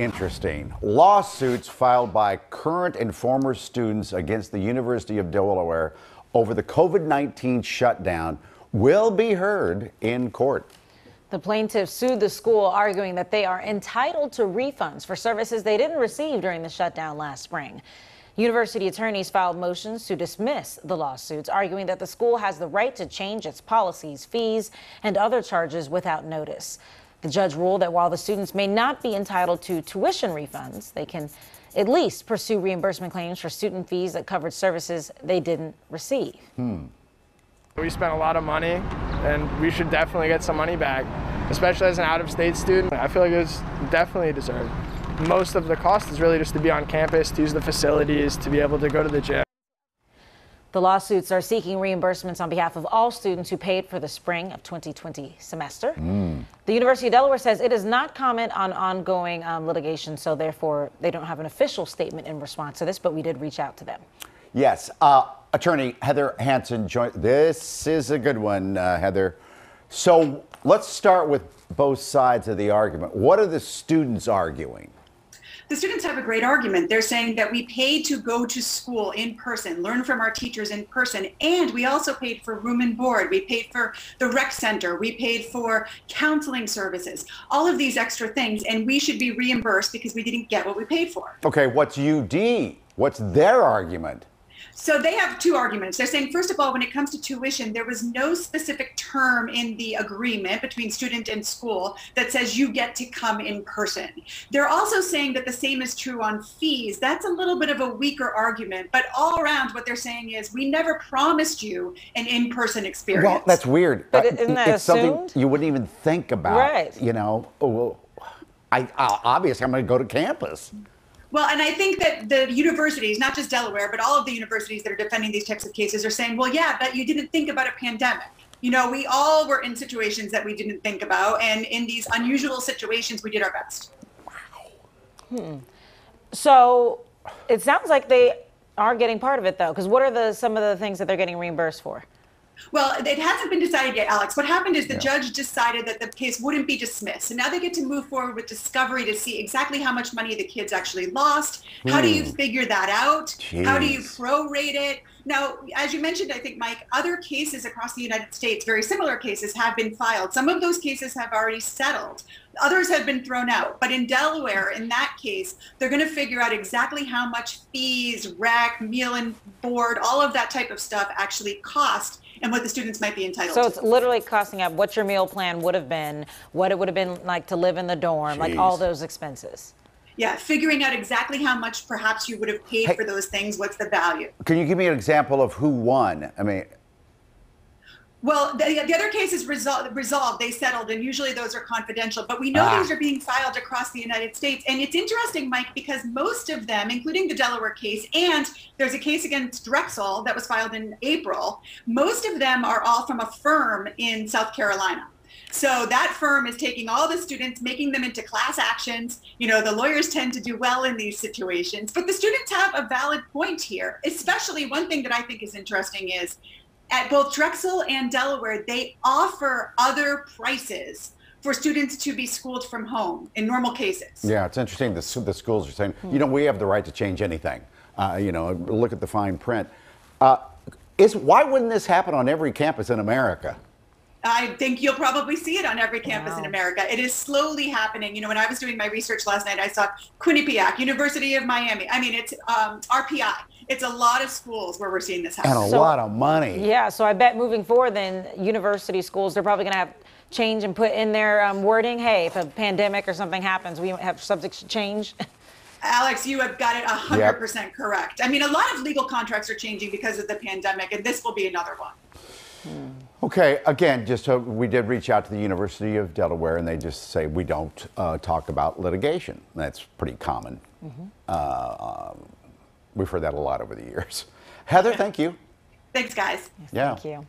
Interesting. Lawsuits filed by current and former students against the University of Delaware over the COVID-19 shutdown will be heard in court. The plaintiffs sued the school, arguing that they are entitled to refunds for services they didn't receive during the shutdown last spring. University attorneys filed motions to dismiss the lawsuits, arguing that the school has the right to change its policies, fees, and other charges without notice. The judge ruled that while the students may not be entitled to tuition refunds, they can at least pursue reimbursement claims for student fees that covered services they didn't receive. We spent a lot of money, and we should definitely get some money back, especially as an out-of-state student. I feel like it was definitely deserved. Most of the cost is really just to be on campus, to use the facilities, to be able to go to the gym. The lawsuits are seeking reimbursements on behalf of all students who paid for the spring of 2020 semester. The University of Delaware says it does not comment on ongoing litigation, so therefore they don't have an official statement in response to this, but we did reach out to them. Yes. Attorney Heather Hansen joined. This is a good one, Heather. So let's start with both sides of the argument. What are the students arguing? The students have a great argument. They're saying that we paid to go to school in person, learn from our teachers in person, and we also paid for room and board. We paid for the rec center. We paid for counseling services, all of these extra things, and we should be reimbursed because we didn't get what we paid for. Okay, what's UD? What's their argument? So they have two arguments. They're saying, first of all, when it comes to tuition, there was no specific term in the agreement between student and school that says you get to come in person. They're also saying that the same is true on fees. That's a little bit of a weaker argument, but all around what they're saying is we never promised you an in-person experience. Well, that's weird. But isn't that it's assumed? Something you wouldn't even think about. Right. You know, obviously I'm going to go to campus. Well, and I think that the universities, not just Delaware, but all of the universities that are defending these types of cases are saying, well, yeah, but you didn't think about a pandemic. You know, we all were in situations that we didn't think about. And in these unusual situations, we did our best. Wow. So it sounds like they are getting part of it, though, because what are some of the things that they're getting reimbursed for? Well, it hasn't been decided yet, Alex. What happened is the judge decided that the case wouldn't be dismissed. And now they get to move forward with discovery to see exactly how much money the kids actually lost. How do you figure that out? Jeez. How do you prorate it? Now, as you mentioned, I think, Mike, other cases across the United States, very similar cases, have been filed. Some of those cases have already settled. Others have been thrown out. But in Delaware, in that case, they're going to figure out exactly how much fees, rec, meal and board, all of that type of stuff actually cost and what the students might be entitled to. So it's literally costing up what your meal plan would have been, what it would have been like to live in the dorm, like all those expenses. Yeah, figuring out exactly how much perhaps you would have paid for those things. What's the value? Can you give me an example of who won? I mean, well, the other cases resolved, they settled, and usually those are confidential. But we know these are being filed across the United States. And it's interesting, Mike, because most of them, including the Delaware case, and there's a case against Drexel that was filed in April, most of them are all from a firm in South Carolina. So that firm is taking all the students, making them into class actions. You know, the lawyers tend to do well in these situations. But the students have a valid point here, especially one thing that I think is interesting is at both Drexel and Delaware, they offer other prices for students to be schooled from home in normal cases. Yeah, it's interesting. The schools are saying, you know, we have the right to change anything. You know, look at the fine print. Why wouldn't this happen on every campus in America? I think you'll probably see it on every campus in America. It is slowly happening. You know, when I was doing my research last night, I saw Quinnipiac, University of Miami. I mean, it's RPI. It's a lot of schools where we're seeing this happen. And a lot of money. Yeah, so I bet moving forward then, university schools, they're probably going to have change and put in their wording, hey, if a pandemic or something happens, we have subject to change. Alex, you have got it 100% correct. I mean, a lot of legal contracts are changing because of the pandemic, and this will be another one. Okay, again, just we did reach out to the University of Delaware, and they just say we don't talk about litigation. That's pretty common. We've heard that a lot over the years. Heather, thank you. Thanks, guys. Yes, thank you.